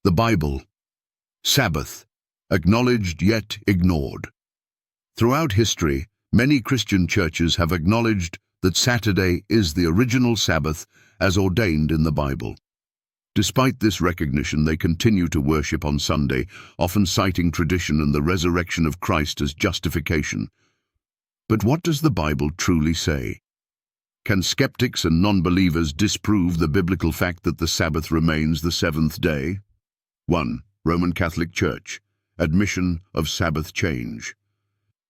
The Bible. Sabbath. Acknowledged yet ignored. Throughout history, many Christian churches have acknowledged that Saturday is the original Sabbath as ordained in the Bible. Despite this recognition, they continue to worship on Sunday, often citing tradition and the resurrection of Christ as justification. But what does the Bible truly say? Can skeptics and non-believers disprove the biblical fact that the Sabbath remains the seventh day? 1. Roman Catholic Church. Admission of Sabbath change.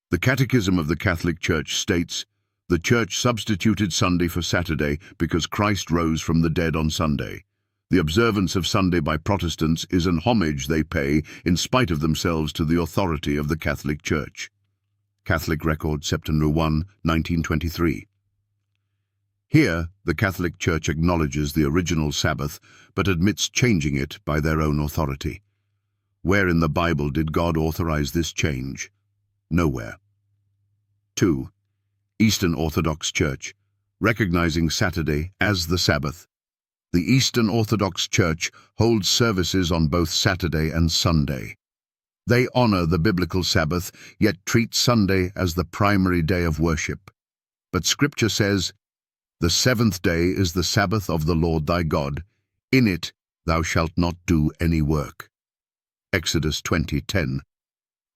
The Catechism of the Catholic Church states, "The Church substituted Sunday for Saturday because Christ rose from the dead on Sunday. The observance of Sunday by Protestants is an homage they pay in spite of themselves to the authority of the Catholic Church." Catholic Record, September 1, 1923. Here, the Catholic Church acknowledges the original Sabbath, but admits changing it by their own authority. Where in the Bible did God authorize this change? Nowhere. 2. Eastern Orthodox Church, recognizing Saturday as the Sabbath. The Eastern Orthodox Church holds services on both Saturday and Sunday. They honor the biblical Sabbath, yet treat Sunday as the primary day of worship. But Scripture says, "The seventh day is the Sabbath of the Lord thy God. In it thou shalt not do any work." Exodus 20:10.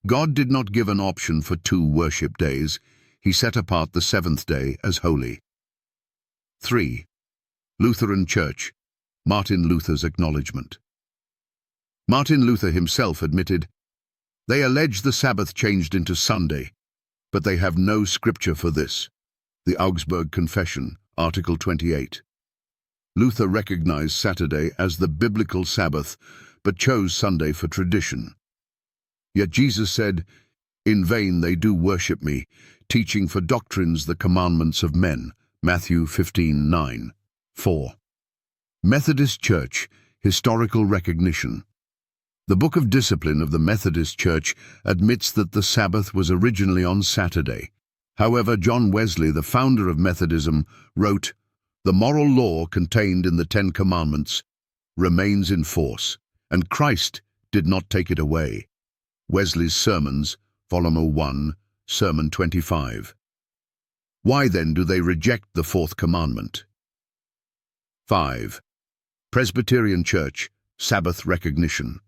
God did not give an option for 2 worship days. He set apart the seventh day as holy. 3. Lutheran Church. Martin Luther's acknowledgement. Martin Luther himself admitted, "They allege the Sabbath changed into Sunday, but they have no scripture for this." The Augsburg Confession, Article 28. Luther recognized Saturday as the biblical Sabbath, but chose Sunday for tradition. Yet Jesus said, "In vain they do worship me, teaching for doctrines the commandments of men." Matthew 15:9. 4. Methodist Church, historical recognition. The Book of Discipline of the Methodist Church admits that the Sabbath was originally on Saturday. However, John Wesley, the founder of Methodism, wrote, "The moral law contained in the 10 Commandments remains in force, and Christ did not take it away." Wesley's Sermons, Volume 1, Sermon 25. Why then do they reject the 4th commandment? 5. Presbyterian Church, Sabbath recognition.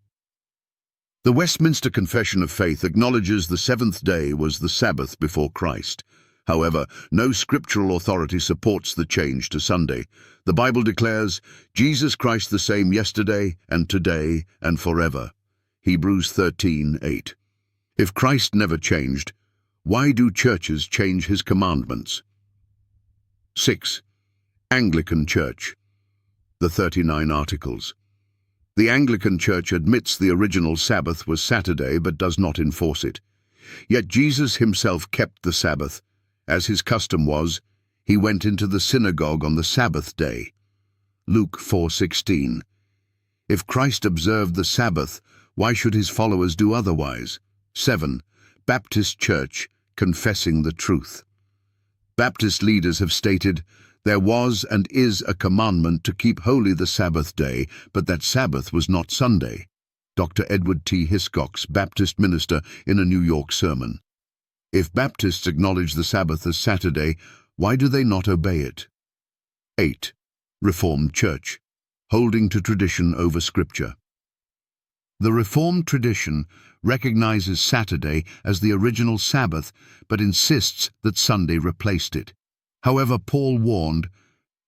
The Westminster Confession of Faith acknowledges the seventh day was the Sabbath before Christ. However, no scriptural authority supports the change to Sunday. The Bible declares, "Jesus Christ the same yesterday and today and forever." Hebrews 13:8. If Christ never changed, why do churches change his commandments? 6. Anglican Church. The 39 Articles. The Anglican Church admits the original Sabbath was Saturday but does not enforce it. Yet Jesus himself kept the Sabbath. As his custom was, he went into the synagogue on the Sabbath day. Luke 4:16. If Christ observed the Sabbath, why should his followers do otherwise? 7. Baptist Church, confessing the truth. Baptist leaders have stated, "There was and is a commandment to keep holy the Sabbath day, but that Sabbath was not Sunday." Dr. Edward T. Hiscox, Baptist minister, in a New York sermon. If Baptists acknowledge the Sabbath as Saturday, why do they not obey it? 8. Reformed Church, holding to tradition over Scripture. The Reformed tradition recognizes Saturday as the original Sabbath, but insists that Sunday replaced it. However, Paul warned,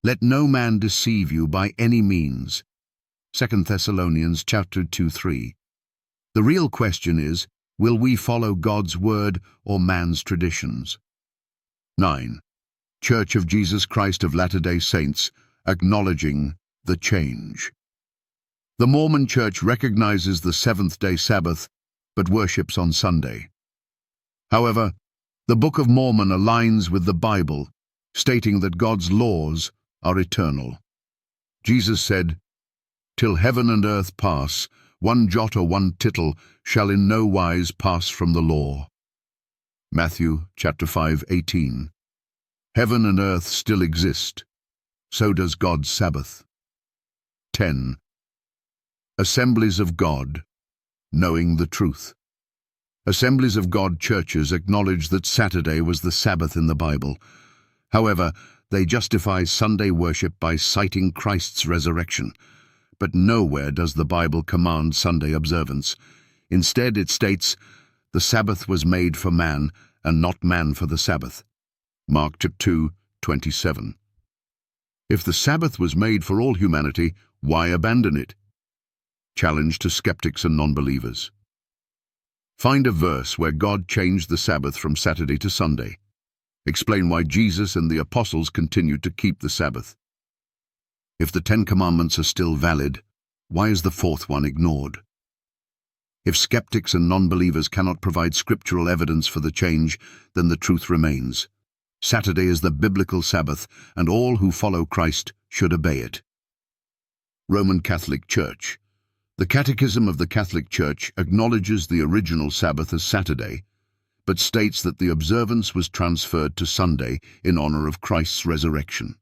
"Let no man deceive you by any means." 2 Thessalonians chapter 2:3. The real question is, will we follow God's word or man's traditions? 9. Church of Jesus Christ of Latter-day Saints, acknowledging the change. The Mormon Church recognizes the seventh-day Sabbath, but worships on Sunday. However, the Book of Mormon aligns with the Bible, stating that God's laws are eternal. Jesus said, "Till heaven and earth pass, one jot or one tittle shall in no wise pass from the law." Matthew chapter 5:18. Heaven and earth still exist. So does God's Sabbath. 10. Assemblies of God, knowing the truth. Assemblies of God churches acknowledge that Saturday was the Sabbath in the Bible. However, they justify Sunday worship by citing Christ's resurrection. But nowhere does the Bible command Sunday observance. Instead, it states, "The Sabbath was made for man, and not man for the Sabbath." Mark 2:27. If the Sabbath was made for all humanity, why abandon it? Challenge to skeptics and non-believers. Find a verse where God changed the Sabbath from Saturday to Sunday. Explain why Jesus and the apostles continued to keep the Sabbath. If the 10 Commandments are still valid, why is the 4th one ignored? If skeptics and non-believers cannot provide scriptural evidence for the change, then the truth remains. Saturday is the biblical Sabbath, and all who follow Christ should obey it. Roman Catholic Church. The Catechism of the Catholic Church acknowledges the original Sabbath as Saturday, but states that the observance was transferred to Sunday in honor of Christ's resurrection.